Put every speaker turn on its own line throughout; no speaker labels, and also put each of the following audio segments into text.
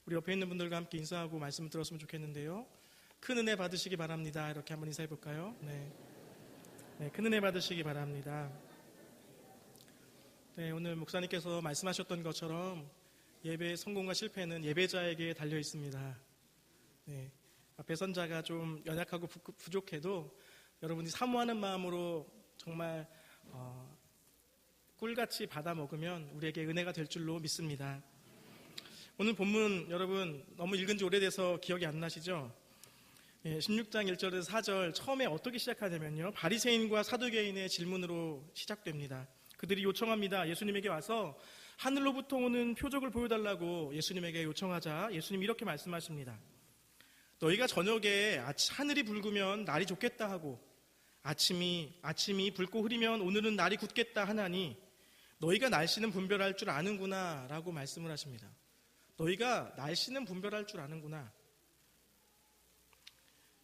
우리 옆에 있는 분들과 함께 인사하고 말씀을 들었으면 좋겠는데요. 큰 은혜 받으시기 바랍니다. 이렇게 한번 인사해 볼까요? 네, 큰 은혜 받으시기 바랍니다. 네, 오늘 목사님께서 말씀하셨던 것처럼 예배의 성공과 실패는 예배자에게 달려 있습니다. 네, 앞에 선자가 좀 연약하고 부족해도 여러분이 사모하는 마음으로 정말 꿀같이 받아 먹으면 우리에게 은혜가 될 줄로 믿습니다. 오늘 본문 여러분 너무 읽은 지 오래돼서 기억이 안 나시죠? 16장 1절에서 4절 처음에 어떻게 시작하냐면요, 바리새인과 사두개인의 질문으로 시작됩니다. 그들이 요청합니다. 예수님에게 와서 하늘로부터 오는 표적을 보여달라고 예수님에게 요청하자 예수님이 이렇게 말씀하십니다. 너희가 저녁에 하늘이 붉으면 날이 좋겠다 하고 아침이 붉고 흐리면 오늘은 날이 굳겠다 하나니 너희가 날씨는 분별할 줄 아는구나 라고 말씀을 하십니다. 너희가 날씨는 분별할 줄 아는구나.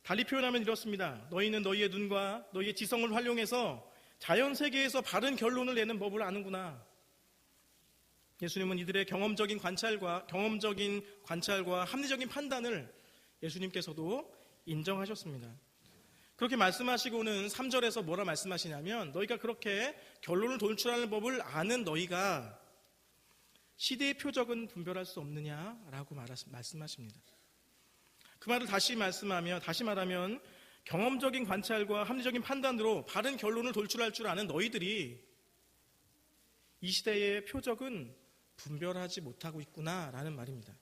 달리 표현하면 이렇습니다. 너희는 너희의 눈과 너희의 지성을 활용해서 자연 세계에서 바른 결론을 내는 법을 아는구나. 예수님은 이들의 경험적인 관찰과 합리적인 판단을 예수님께서도 인정하셨습니다. 그렇게 말씀하시고는 3절에서 뭐라 말씀하시냐면 너희가 그렇게 결론을 돌출하는 법을 아는 너희가 시대의 표적은 분별할 수 없느냐라고 말씀하십니다. 그 말을 다시 말하면 경험적인 관찰과 합리적인 판단으로 바른 결론을 돌출할 줄 아는 너희들이 이 시대의 표적은 분별하지 못하고 있구나라는 말입니다.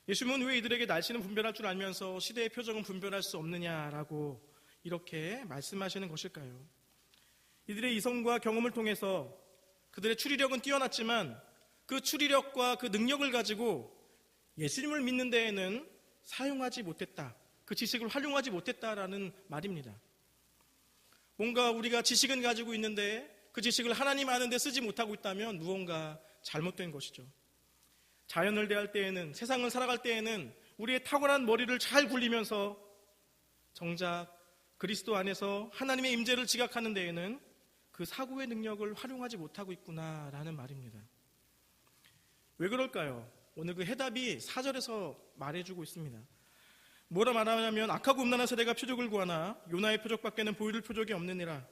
예수님은 왜 이들에게 날씨는 분별할 줄 알면서 시대의 표적은 분별할 수 없느냐라고 이렇게 말씀하시는 것일까요? 이들의 이성과 경험을 통해서 그들의 추리력은 뛰어났지만 그 추리력과 그 능력을 가지고 예수님을 믿는 데에는 사용하지 못했다. 그 지식을 활용하지 못했다라는 말입니다. 뭔가 우리가 지식은 가지고 있는데 그 지식을 하나님 아는 데 쓰지 못하고 있다면 무언가 잘못된 것이죠. 자연을 대할 때에는, 세상을 살아갈 때에는 우리의 탁월한 머리를 잘 굴리면서 정작 그리스도 안에서 하나님의 임재를 지각하는 데에는 그 사고의 능력을 활용하지 못하고 있구나라는 말입니다. 왜 그럴까요? 오늘 그 해답이 4절에서 말해주고 있습니다. 뭐라 말하냐면 악하고 음란한 세대가 표적을 구하나 요나의 표적밖에는 보여줄 표적이 없느니라.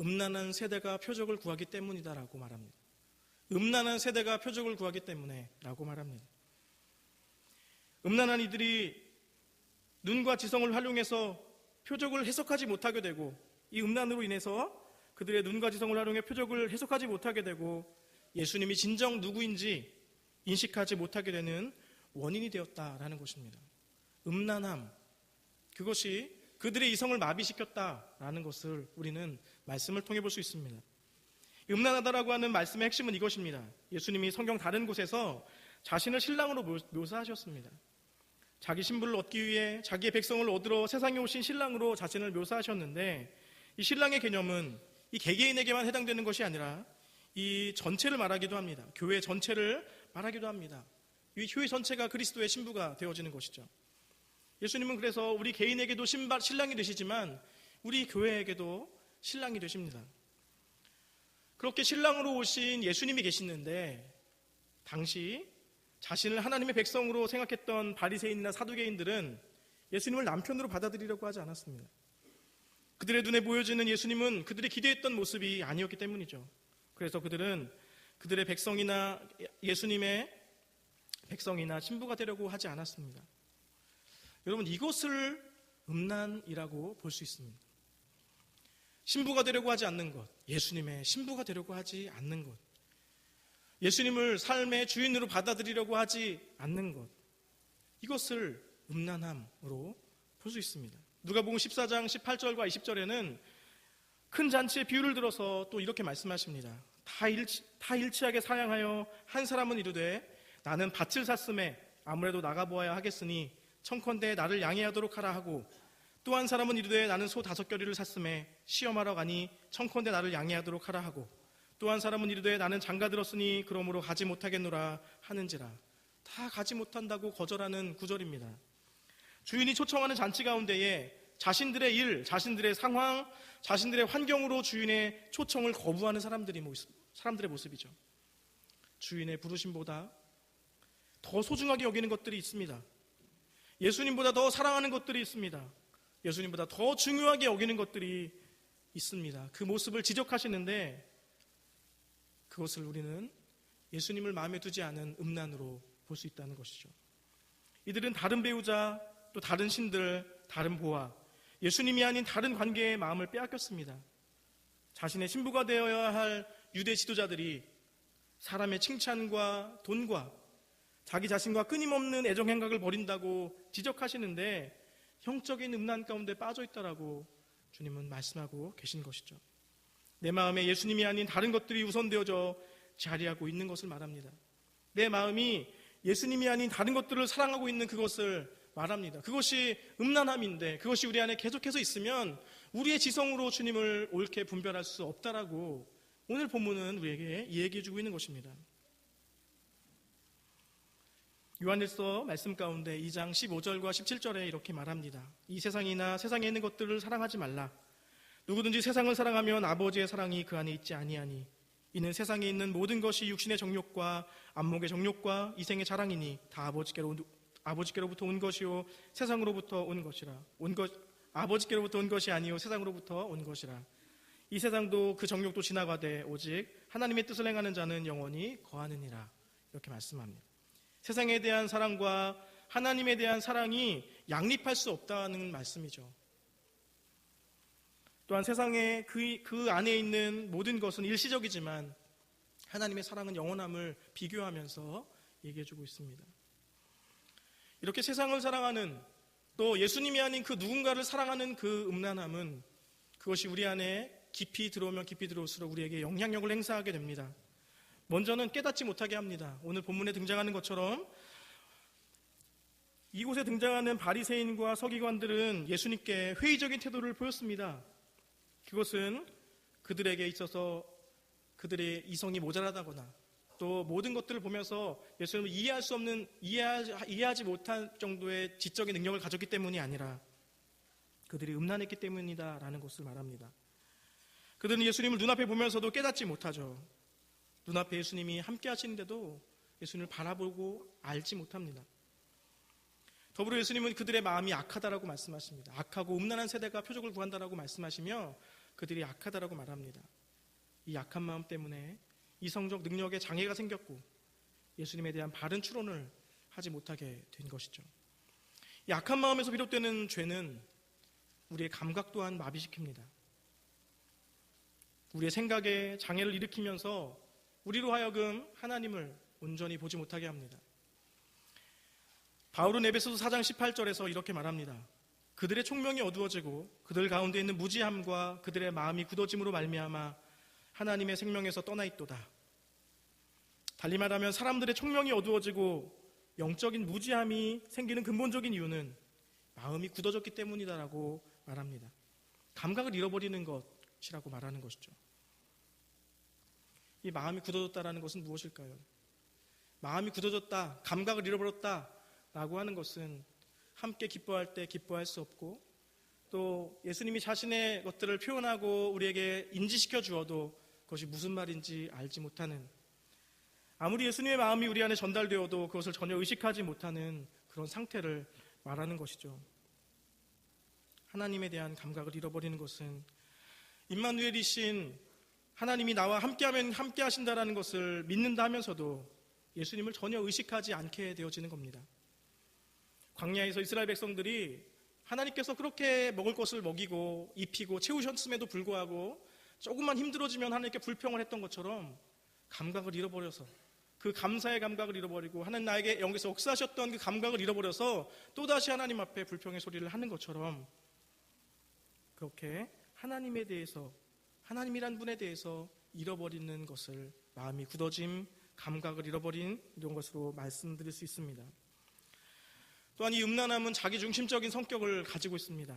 음란한 세대가 표적을 구하기 때문이다라고 말합니다. 음란한 세대가 표적을 구하기 때문에 라고 말합니다. 음란한 이들이 눈과 지성을 활용해서 표적을 해석하지 못하게 되고 이 음란으로 인해서 그들의 눈과 지성을 활용해 표적을 해석하지 못하게 되고 예수님이 진정 누구인지 인식하지 못하게 되는 원인이 되었다라는 것입니다. 음란함, 그것이 그들의 이성을 마비시켰다라는 것을 우리는 말씀을 통해 볼 수 있습니다. 음란하다라고 하는 말씀의 핵심은 이것입니다. 예수님이 성경 다른 곳에서 자신을 신랑으로 묘사하셨습니다. 자기 신부를 얻기 위해 자기의 백성을 얻으러 세상에 오신 신랑으로 자신을 묘사하셨는데 이 신랑의 개념은 이 개개인에게만 해당되는 것이 아니라 이 전체를 말하기도 합니다. 교회 전체를 말하기도 합니다. 이 교회 전체가 그리스도의 신부가 되어지는 것이죠. 예수님은 그래서 우리 개인에게도 신랑이 되시지만 우리 교회에게도 신랑이 되십니다. 그렇게 신랑으로 오신 예수님이 계시는데 당시 자신을 하나님의 백성으로 생각했던 바리새인이나 사두개인들은 예수님을 남편으로 받아들이려고 하지 않았습니다. 그들의 눈에 보여지는 예수님은 그들이 기대했던 모습이 아니었기 때문이죠. 그래서 그들은 그들의 백성이나 예수님의 백성이나 신부가 되려고 하지 않았습니다. 여러분, 이것을 음란이라고 볼 수 있습니다. 신부가 되려고 하지 않는 것, 예수님의 신부가 되려고 하지 않는 것, 예수님을 삶의 주인으로 받아들이려고 하지 않는 것, 이것을 음란함으로 볼 수 있습니다. 누가복음 14장 18절과 20절에는 큰 잔치의 비유를 들어서 또 이렇게 말씀하십니다. 다 일치하게 사양하여 한 사람은 이르되 나는 밭을 샀음에 아무래도 나가보아야 하겠으니 청컨대 나를 양해하도록 하라 하고 또 한 사람은 이르되 나는 소 5겨리를 샀음에 시험하러 가니 청컨대 나를 양해하도록 하라 하고 또 한 사람은 이르되 나는 장가 들었으니 그러므로 가지 못하겠노라 하는지라. 다 가지 못한다고 거절하는 구절입니다. 주인이 초청하는 잔치 가운데에 자신들의 일, 자신들의 상황, 자신들의 환경으로 주인의 초청을 거부하는 사람들의 모습이죠. 주인의 부르심보다 더 소중하게 여기는 것들이 있습니다. 예수님보다 더 사랑하는 것들이 있습니다. 예수님보다 더 중요하게 여기는 것들이 있습니다. 그 모습을 지적하시는데 그것을 우리는 예수님을 마음에 두지 않은 음란으로 볼 수 있다는 것이죠. 이들은 다른 배우자, 또 다른 신들, 다른 보아, 예수님이 아닌 다른 관계의 마음을 빼앗겼습니다. 자신의 신부가 되어야 할 유대 지도자들이 사람의 칭찬과 돈과 자기 자신과 끊임없는 애정 행각을 벌인다고 지적하시는데 형적인 음란 가운데 빠져 있다라고 주님은 말씀하고 계신 것이죠. 내 마음에 예수님이 아닌 다른 것들이 우선되어져 자리하고 있는 것을 말합니다. 내 마음이 예수님이 아닌 다른 것들을 사랑하고 있는 그것을 말합니다. 그것이 음란함인데 그것이 우리 안에 계속해서 있으면 우리의 지성으로 주님을 옳게 분별할 수 없다라고 오늘 본문은 우리에게 얘기해주고 있는 것입니다. 요한일서 말씀 가운데 2장 15절과 17절에 이렇게 말합니다. 이 세상이나 세상에 있는 것들을 사랑하지 말라. 누구든지 세상을 사랑하면 아버지의 사랑이 그 안에 있지 아니하니 이는 세상에 있는 모든 것이 육신의 정욕과 안목의 정욕과 이생의 자랑이니 다 아버지께로부터 온 것이요 세상으로부터 온 것이라. 아버지께로부터 온 것이 아니요 세상으로부터 온 것이라. 이 세상도 그 정욕도 지나가되 오직 하나님의 뜻을 행하는 자는 영원히 거하느니라. 이렇게 말씀합니다. 세상에 대한 사랑과 하나님에 대한 사랑이 양립할 수 없다는 말씀이죠. 또한 세상에 그 안에 있는 모든 것은 일시적이지만 하나님의 사랑은 영원함을 비교하면서 얘기해주고 있습니다. 이렇게 세상을 사랑하는 또 예수님이 아닌 그 누군가를 사랑하는 그 음란함은 그것이 우리 안에 깊이 들어오면 깊이 들어올수록 우리에게 영향력을 행사하게 됩니다. 먼저는 깨닫지 못하게 합니다. 오늘 본문에 등장하는 것처럼 이곳에 등장하는 바리새인과 서기관들은 예수님께 회의적인 태도를 보였습니다. 그것은 그들에게 있어서 그들의 이성이 모자라다거나 또 모든 것들을 보면서 예수님을 이해하지 못할 정도의 지적인 능력을 가졌기 때문이 아니라 그들이 음란했기 때문이다라는 것을 말합니다. 그들은 예수님을 눈앞에 보면서도 깨닫지 못하죠. 눈앞에 예수님이 함께 하시는데도 예수님을 바라보고 알지 못합니다. 더불어 예수님은 그들의 마음이 악하다라고 말씀하십니다. 악하고 음란한 세대가 표적을 구한다라고 말씀하시며 그들이 악하다라고 말합니다. 이 악한 마음 때문에 이성적 능력에 장애가 생겼고 예수님에 대한 바른 추론을 하지 못하게 된 것이죠. 이 악한 마음에서 비롯되는 죄는 우리의 감각 또한 마비시킵니다. 우리의 생각에 장애를 일으키면서 우리로 하여금 하나님을 온전히 보지 못하게 합니다. 바울은 에베소서 4장 18절에서 이렇게 말합니다. 그들의 총명이 어두워지고 그들 가운데 있는 무지함과 그들의 마음이 굳어짐으로 말미암아 하나님의 생명에서 떠나 있도다. 달리 말하면 사람들의 총명이 어두워지고 영적인 무지함이 생기는 근본적인 이유는 마음이 굳어졌기 때문이다라고 말합니다. 감각을 잃어버리는 것이라고 말하는 것이죠. 이 마음이 굳어졌다라는 것은 무엇일까요? 마음이 굳어졌다, 감각을 잃어버렸다라고 하는 것은 함께 기뻐할 때 기뻐할 수 없고 또 예수님이 자신의 것들을 표현하고 우리에게 인지시켜 주어도 그것이 무슨 말인지 알지 못하는, 아무리 예수님의 마음이 우리 안에 전달되어도 그것을 전혀 의식하지 못하는 그런 상태를 말하는 것이죠. 하나님에 대한 감각을 잃어버리는 것은 임마누엘이신 하나님이 나와 함께하면 함께 하신다라는 것을 믿는다 하면서도 예수님을 전혀 의식하지 않게 되어지는 겁니다. 광야에서 이스라엘 백성들이 하나님께서 그렇게 먹을 것을 먹이고 입히고 채우셨음에도 불구하고 조금만 힘들어지면 하나님께 불평을 했던 것처럼 감각을 잃어버려서 그 감사의 감각을 잃어버리고 하나님 나에게 여기서 역사하셨던 그 감각을 잃어버려서 또다시 하나님 앞에 불평의 소리를 하는 것처럼 그렇게 하나님에 대해서, 하나님이란 분에 대해서 잃어버리는 것을 마음이 굳어짐, 감각을 잃어버린 이런 것으로 말씀드릴 수 있습니다. 또한 이 음란함은 자기중심적인 성격을 가지고 있습니다.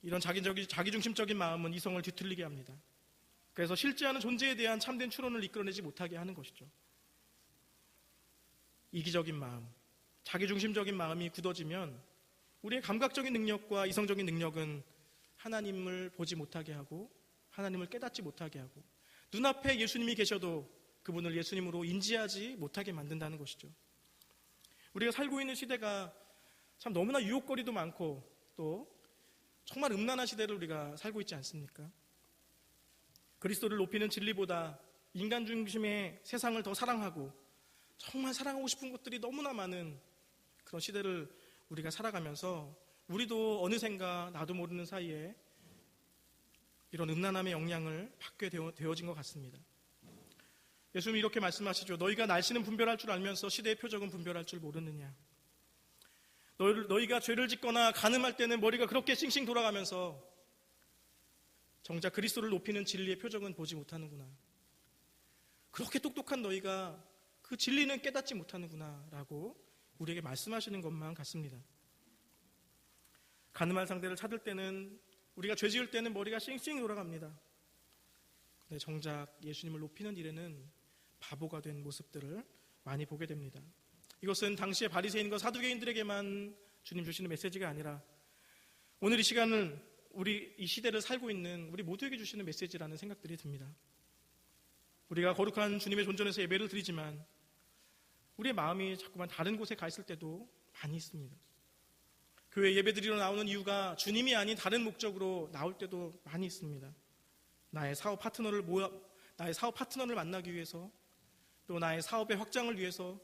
이런 자기중심적인 마음은 이성을 뒤틀리게 합니다. 그래서 실제하는 존재에 대한 참된 추론을 이끌어내지 못하게 하는 것이죠. 이기적인 마음, 자기중심적인 마음이 굳어지면 우리의 감각적인 능력과 이성적인 능력은 하나님을 보지 못하게 하고 하나님을 깨닫지 못하게 하고 눈앞에 예수님이 계셔도 그분을 예수님으로 인지하지 못하게 만든다는 것이죠. 우리가 살고 있는 시대가 참 너무나 유혹거리도 많고 또 정말 음란한 시대를 우리가 살고 있지 않습니까? 그리스도를 높이는 진리보다 인간 중심의 세상을 더 사랑하고 정말 사랑하고 싶은 것들이 너무나 많은 그런 시대를 우리가 살아가면서 우리도 어느샌가 나도 모르는 사이에 이런 음란함의 영향을 받게 되어진 것 같습니다. 예수님이 이렇게 말씀하시죠. 너희가 날씨는 분별할 줄 알면서 시대의 표적은 분별할 줄 모르느냐. 너희가 죄를 짓거나 간음할 때는 머리가 그렇게 싱싱 돌아가면서 정작 그리스도를 높이는 진리의 표적은 보지 못하는구나. 그렇게 똑똑한 너희가 그 진리는 깨닫지 못하는구나 라고 우리에게 말씀하시는 것만 같습니다. 간음할 상대를 찾을 때는 우리가 죄 지을 때는 머리가 싱싱 돌아갑니다. 근데 정작 예수님을 높이는 일에는 바보가 된 모습들을 많이 보게 됩니다. 이것은 당시의 바리새인과 사두개인들에게만 주님 주시는 메시지가 아니라 오늘 이 시간을 우리 이 시대를 살고 있는 우리 모두에게 주시는 메시지라는 생각들이 듭니다. 우리가 거룩한 주님의 존전에서 예배를 드리지만 우리의 마음이 자꾸만 다른 곳에 가 있을 때도 많이 있습니다. 교회 예배 드리러 나오는 이유가 주님이 아닌 다른 목적으로 나올 때도 많이 있습니다. 나의 사업 파트너를 만나기 위해서, 또 나의 사업의 확장을 위해서,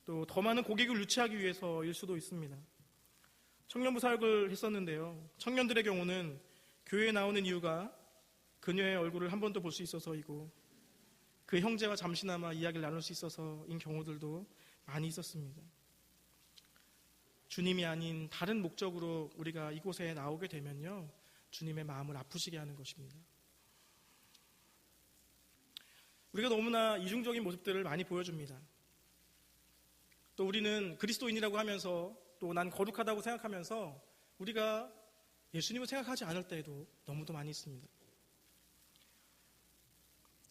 또 더 많은 고객을 유치하기 위해서일 수도 있습니다. 청년부 사역을 했었는데요. 청년들의 경우는 교회에 나오는 이유가 그녀의 얼굴을 한 번 더 볼 수 있어서이고 그 형제와 잠시나마 이야기를 나눌 수 있어서인 경우들도 많이 있었습니다. 주님이 아닌 다른 목적으로 우리가 이곳에 나오게 되면요, 주님의 마음을 아프시게 하는 것입니다. 우리가 너무나 이중적인 모습들을 많이 보여줍니다. 또 우리는 그리스도인이라고 하면서 또 난 거룩하다고 생각하면서 우리가 예수님을 생각하지 않을 때에도 너무도 많이 있습니다.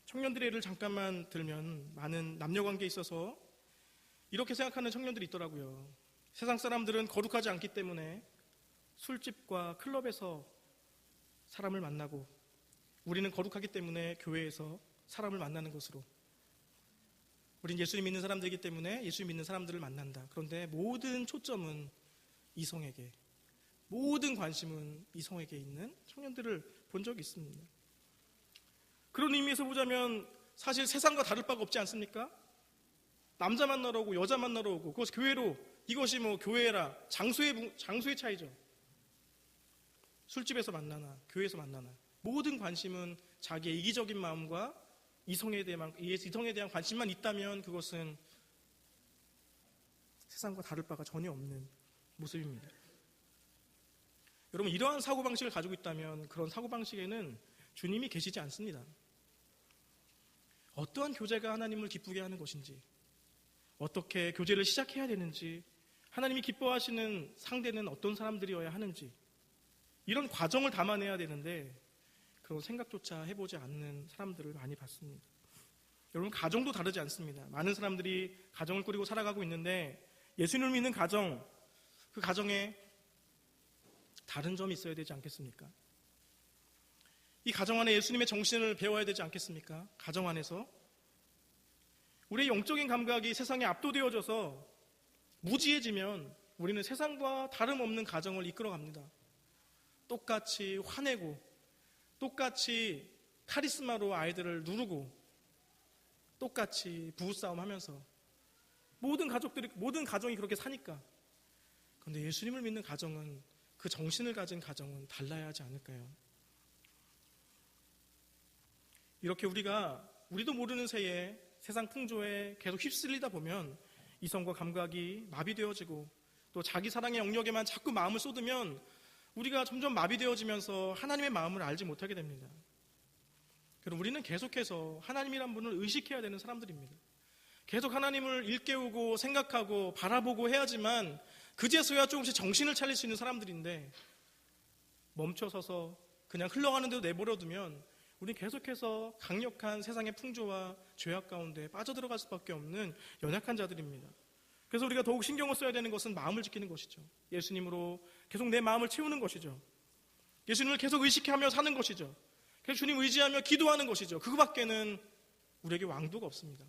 청년들의 예를 잠깐만 들면 많은 남녀관계에 있어서 이렇게 생각하는 청년들이 있더라고요. 세상 사람들은 거룩하지 않기 때문에 술집과 클럽에서 사람을 만나고 우리는 거룩하기 때문에 교회에서 사람을 만나는 것으로, 우린 예수님 믿는 사람들이기 때문에 예수님 믿는 사람들을 만난다. 그런데 모든 초점은 이성에게, 모든 관심은 이성에게 있는 청년들을 본 적이 있습니다. 그런 의미에서 보자면 사실 세상과 다를 바가 없지 않습니까? 남자 만나러 오고 여자 만나러 오고 그것이 교회로, 이것이 뭐 교회라 장소의 차이죠. 술집에서 만나나 교회에서 만나나 모든 관심은 자기의 이기적인 마음과 이성에 대한 관심만 있다면 그것은 세상과 다를 바가 전혀 없는 모습입니다. 여러분, 이러한 사고방식을 가지고 있다면 그런 사고방식에는 주님이 계시지 않습니다. 어떠한 교제가 하나님을 기쁘게 하는 것인지, 어떻게 교제를 시작해야 되는지, 하나님이 기뻐하시는 상대는 어떤 사람들이어야 하는지, 이런 과정을 담아내야 되는데 그런 생각조차 해보지 않는 사람들을 많이 봤습니다. 여러분, 가정도 다르지 않습니다. 많은 사람들이 가정을 꾸리고 살아가고 있는데 예수님을 믿는 가정, 그 가정에 다른 점이 있어야 되지 않겠습니까? 이 가정 안에 예수님의 정신을 배워야 되지 않겠습니까? 가정 안에서 우리의 영적인 감각이 세상에 압도되어져서 무지해지면 우리는 세상과 다름없는 가정을 이끌어갑니다. 똑같이 화내고 똑같이 카리스마로 아이들을 누르고 똑같이 부부싸움 하면서 모든 가정이 그렇게 사니까. 그런데 예수님을 믿는 가정은, 그 정신을 가진 가정은 달라야 하지 않을까요? 이렇게 우리도 모르는 새에 세상 풍조에 계속 휩쓸리다 보면 이성과 감각이 마비되어지고 또 자기 사랑의 영역에만 자꾸 마음을 쏟으면 우리가 점점 마비되어지면서 하나님의 마음을 알지 못하게 됩니다. 그럼 우리는 계속해서 하나님이란 분을 의식해야 되는 사람들입니다. 계속 하나님을 일깨우고 생각하고 바라보고 해야지만 그제서야 조금씩 정신을 차릴 수 있는 사람들인데 멈춰서서 그냥 흘러가는 대로 내버려두면 우리는 계속해서 강력한 세상의 풍조와 죄악 가운데 빠져들어갈 수밖에 없는 연약한 자들입니다. 그래서 우리가 더욱 신경을 써야 되는 것은 마음을 지키는 것이죠. 예수님으로 계속 내 마음을 채우는 것이죠. 예수님을 계속 의식하며 사는 것이죠. 계속 주님 의지하며 기도하는 것이죠. 그거밖에는 우리에게 왕도가 없습니다.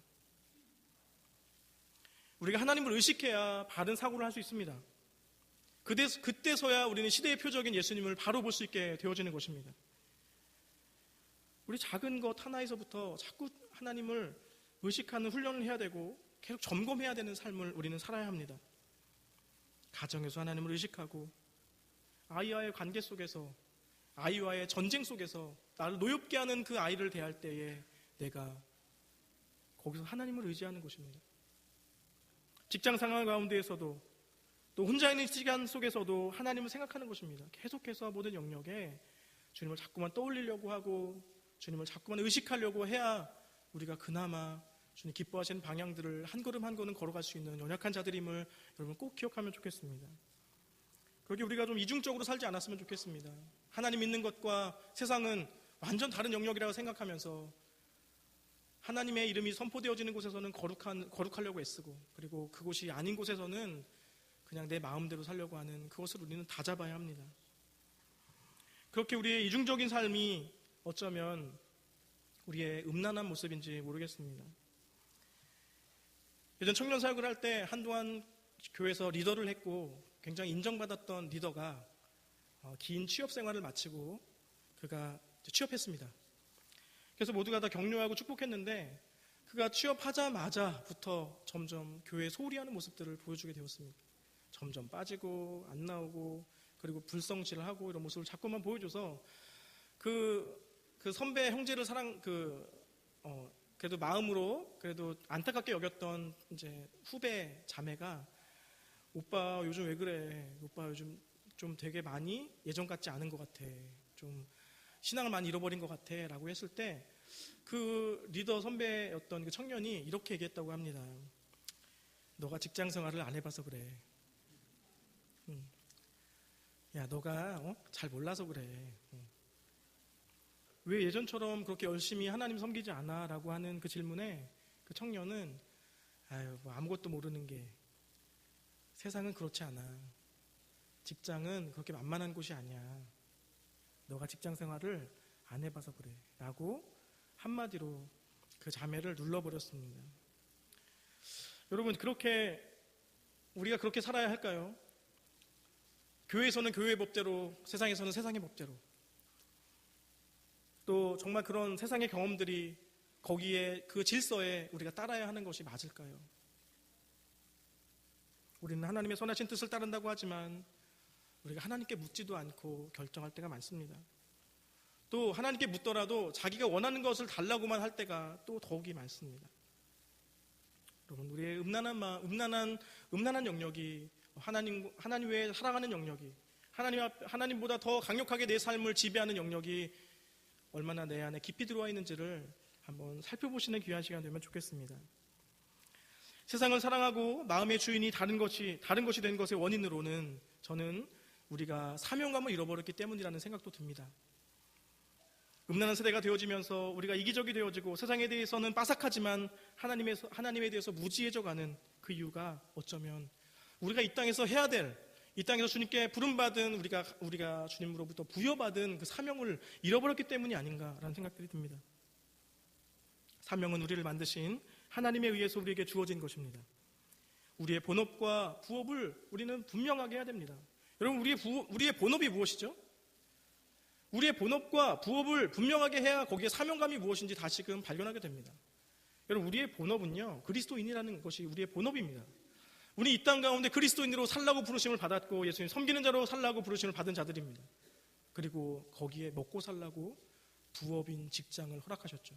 우리가 하나님을 의식해야 바른 사고를 할 수 있습니다. 그때서야 우리는 시대의 표적인 예수님을 바로 볼 수 있게 되어지는 것입니다. 우리 작은 것 하나에서부터 자꾸 하나님을 의식하는 훈련을 해야 되고 계속 점검해야 되는 삶을 우리는 살아야 합니다. 가정에서 하나님을 의식하고, 아이와의 관계 속에서, 아이와의 전쟁 속에서 나를 노엽게 하는 그 아이를 대할 때에 내가 거기서 하나님을 의지하는 것입니다. 직장 상황 가운데에서도, 또 혼자 있는 시간 속에서도 하나님을 생각하는 것입니다. 계속해서 모든 영역에 주님을 자꾸만 떠올리려고 하고 주님을 자꾸만 의식하려고 해야 우리가 그나마 주님 기뻐하시는 방향들을 한 걸음 한 걸음 걸어갈 수 있는 연약한 자들임을 여러분 꼭 기억하면 좋겠습니다. 그렇게 우리가 좀 이중적으로 살지 않았으면 좋겠습니다. 하나님 믿는 것과 세상은 완전 다른 영역이라고 생각하면서 하나님의 이름이 선포되어지는 곳에서는 거룩하려고 애쓰고, 그리고 그곳이 아닌 곳에서는 그냥 내 마음대로 살려고 하는 그것을 우리는 다 잡아야 합니다. 그렇게 우리의 이중적인 삶이 어쩌면 우리의 음란한 모습인지 모르겠습니다. 예전 청년 사역을 할 때 한동안 교회에서 리더를 했고 굉장히 인정받았던 리더가 긴 취업 생활을 마치고 그가 취업했습니다. 그래서 모두가 다 격려하고 축복했는데 그가 취업하자마자부터 점점 교회에 소홀히 하는 모습들을 보여주게 되었습니다. 점점 빠지고 안 나오고, 그리고 불성실을 하고 이런 모습을 자꾸만 보여줘서 그 선배 형제를 그래도 마음으로 그래도 안타깝게 여겼던 이제 후배 자매가, 오빠 요즘 왜 그래? 오빠 요즘 좀 되게 많이 예전 같지 않은 것 같아. 좀 신앙을 많이 잃어버린 것 같아. 라고 했을 때 그 리더 선배였던 그 청년이 이렇게 얘기했다고 합니다. 너가 직장 생활을 안 해봐서 그래. 야, 너가 잘 몰라서 그래. 왜 예전처럼 그렇게 열심히 하나님 섬기지 않아? 라고 하는 그 질문에 그 청년은 뭐 아무것도 모르는 게, 세상은 그렇지 않아. 직장은 그렇게 만만한 곳이 아니야. 너가 직장 생활을 안 해봐서 그래. 라고 한마디로 그 자매를 눌러버렸습니다. 여러분, 우리가 그렇게 살아야 할까요? 교회에서는 교회의 법대로, 세상에서는 세상의 법대로. 또 정말 그런 세상의 경험들이 거기에 그 질서에 우리가 따라야 하는 것이 맞을까요? 우리는 하나님의 선하신 뜻을 따른다고 하지만 우리가 하나님께 묻지도 않고 결정할 때가 많습니다. 또 하나님께 묻더라도 자기가 원하는 것을 달라고만 할 때가 또 더욱이 많습니다. 여러분, 우리의 음란한 영역이, 하나님 외에 살아가는 영역이, 하나님보다 더 강력하게 내 삶을 지배하는 영역이 얼마나 내 안에 깊이 들어와 있는지를 한번 살펴보시는 귀한 시간 되면 좋겠습니다. 세상을 사랑하고 마음의 주인이 다른 것이 된 것의 원인으로는 저는 우리가 사명감을 잃어버렸기 때문이라는 생각도 듭니다. 음란한 세대가 되어지면서 우리가 이기적이 되어지고 세상에 대해서는 빠삭하지만 하나님에 대해서 무지해져가는 그 이유가 어쩌면 우리가 이 땅에서 해야 될, 이 땅에서 주님께 부름받은, 우리가 주님으로부터 부여받은 그 사명을 잃어버렸기 때문이 아닌가라는 생각들이 듭니다. 사명은 우리를 만드신 하나님에 의해서 우리에게 주어진 것입니다. 우리의 본업과 부업을 우리는 분명하게 해야 됩니다. 여러분, 우리의 본업이 무엇이죠? 우리의 본업과 부업을 분명하게 해야 거기에 사명감이 무엇인지 다시금 발견하게 됩니다. 여러분, 우리의 본업은요, 그리스도인이라는 것이 우리의 본업입니다. 우리 이 땅 가운데 그리스도인으로 살라고 부르심을 받았고 예수님 섬기는 자로 살라고 부르심을 받은 자들입니다. 그리고 거기에 먹고 살라고 부업인 직장을 허락하셨죠.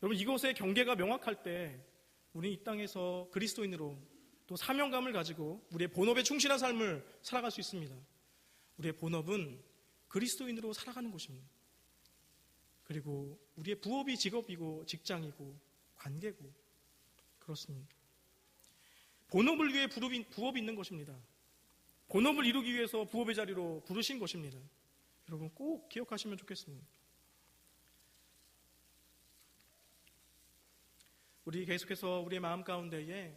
여러분, 이것의 경계가 명확할 때 우리 이 땅에서 그리스도인으로 또 사명감을 가지고 우리의 본업에 충실한 삶을 살아갈 수 있습니다. 우리의 본업은 그리스도인으로 살아가는 것입니다. 그리고 우리의 부업이 직업이고 직장이고 관계고 그렇습니다. 본업을 위해 부업이 있는 것입니다. 본업을 이루기 위해서 부업의 자리로 부르신 것입니다. 여러분, 꼭 기억하시면 좋겠습니다. 우리 계속해서 우리의 마음 가운데에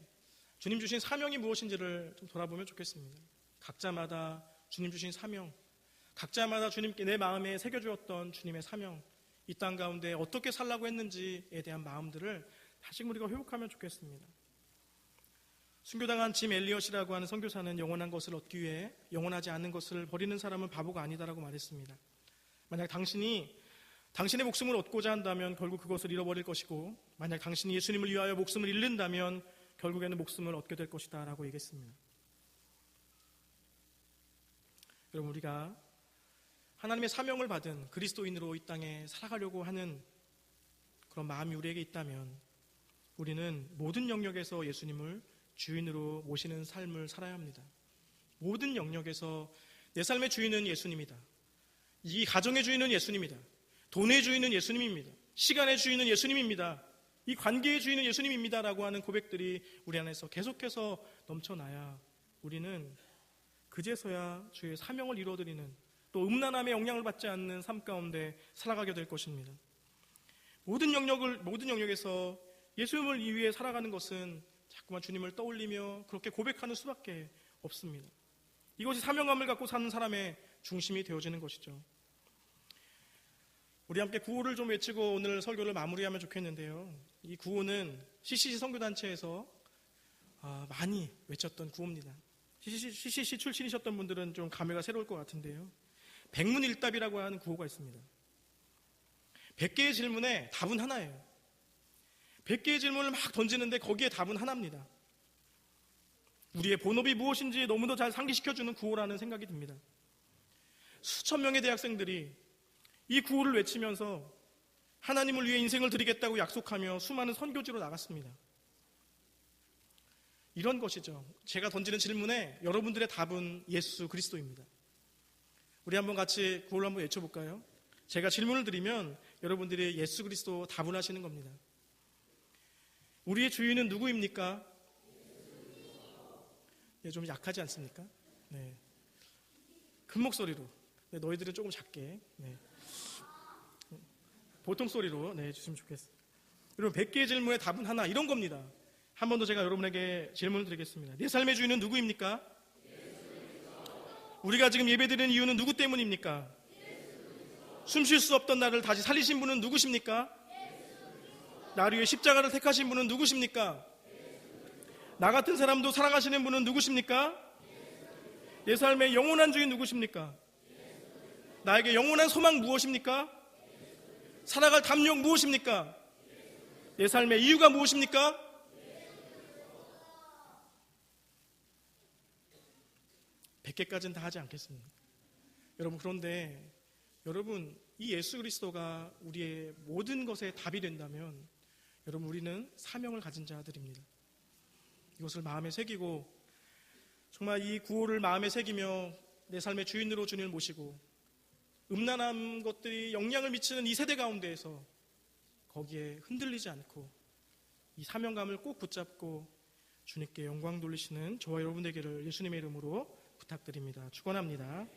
주님 주신 사명이 무엇인지를 좀 돌아보면 좋겠습니다. 각자마다 주님 주신 사명, 각자마다 주님께 내 마음에 새겨주었던 주님의 사명, 이 땅 가운데 어떻게 살라고 했는지에 대한 마음들을 다시 우리가 회복하면 좋겠습니다. 순교당한 짐 엘리엇이라고 하는 선교사는 영원한 것을 얻기 위해 영원하지 않은 것을 버리는 사람은 바보가 아니다라고 말했습니다. 만약 당신이 당신의 목숨을 얻고자 한다면 결국 그것을 잃어버릴 것이고, 만약 당신이 예수님을 위하여 목숨을 잃는다면 결국에는 목숨을 얻게 될 것이다 라고 얘기했습니다. 여러분, 우리가 하나님의 사명을 받은 그리스도인으로 이 땅에 살아가려고 하는 그런 마음이 우리에게 있다면 우리는 모든 영역에서 예수님을 주인으로 모시는 삶을 살아야 합니다. 모든 영역에서 내 삶의 주인은 예수님이다. 이 가정의 주인은 예수님이다. 돈의 주인은 예수님입니다. 시간의 주인은 예수님입니다. 이 관계의 주인은 예수님입니다 라고 하는 고백들이 우리 안에서 계속해서 넘쳐나야 우리는 그제서야 주의 사명을 이루어드리는, 또 음란함의 영향을 받지 않는 삶 가운데 살아가게 될 것입니다. 모든 영역에서 예수님을 위해 살아가는 것은 자꾸만 주님을 떠올리며 그렇게 고백하는 수밖에 없습니다. 이것이 사명감을 갖고 사는 사람의 중심이 되어지는 것이죠. 우리 함께 구호를 좀 외치고 오늘 설교를 마무리하면 좋겠는데요. 이 구호는 CCC 선교단체에서 많이 외쳤던 구호입니다. CCC 출신이셨던 분들은 좀 감회가 새로울 것 같은데요. 백문일답이라고 하는 구호가 있습니다. 100개의 질문에 답은 하나예요. 100개의 질문을 막 던지는데 거기에 답은 하나입니다. 우리의 본업이 무엇인지 너무도 잘 상기시켜주는 구호라는 생각이 듭니다. 수천 명의 대학생들이 이 구호를 외치면서 하나님을 위해 인생을 드리겠다고 약속하며 수많은 선교지로 나갔습니다. 이런 것이죠. 제가 던지는 질문에 여러분들의 답은 예수 그리스도입니다. 우리 한번 같이 구호를 한번 외쳐볼까요? 제가 질문을 드리면 여러분들이 예수 그리스도 답을 하시는 겁니다. 우리의 주인은 누구입니까? 네, 좀 약하지 않습니까? 네. 큰 목소리로. 네, 너희들은 조금 작게. 네. 보통 소리로 해주시면 좋겠습니다. 여러분, 100개의 질문에 답은 하나, 이런 겁니다. 한 번 더 제가 여러분에게 질문을 드리겠습니다. 내 삶의 주인은 누구입니까? 우리가 지금 예배드리는 이유는 누구 때문입니까? 숨 쉴 수 없던 나를 다시 살리신 분은 누구십니까? 나를 위해 십자가를 택하신 분은 누구십니까? 나 같은 사람도 사랑하시는 분은 누구십니까? 내 삶의 영원한 주인 누구십니까? 나에게 영원한 소망 무엇입니까? 살아갈 담력 무엇입니까? 내 삶의 이유가 무엇입니까? 100개까지는 다 하지 않겠습니다. 여러분, 그런데 여러분, 이 예수 그리스도가 우리의 모든 것에 답이 된다면 여러분, 우리는 사명을 가진 자들입니다. 이것을 마음에 새기고 정말 이 구호를 마음에 새기며 내 삶의 주인으로 주님을 모시고 음란한 것들이 영향을 미치는 이 세대 가운데에서 거기에 흔들리지 않고 이 사명감을 꼭 붙잡고 주님께 영광 돌리시는 저와 여러분 되기를 예수님의 이름으로 부탁드립니다. 축원합니다.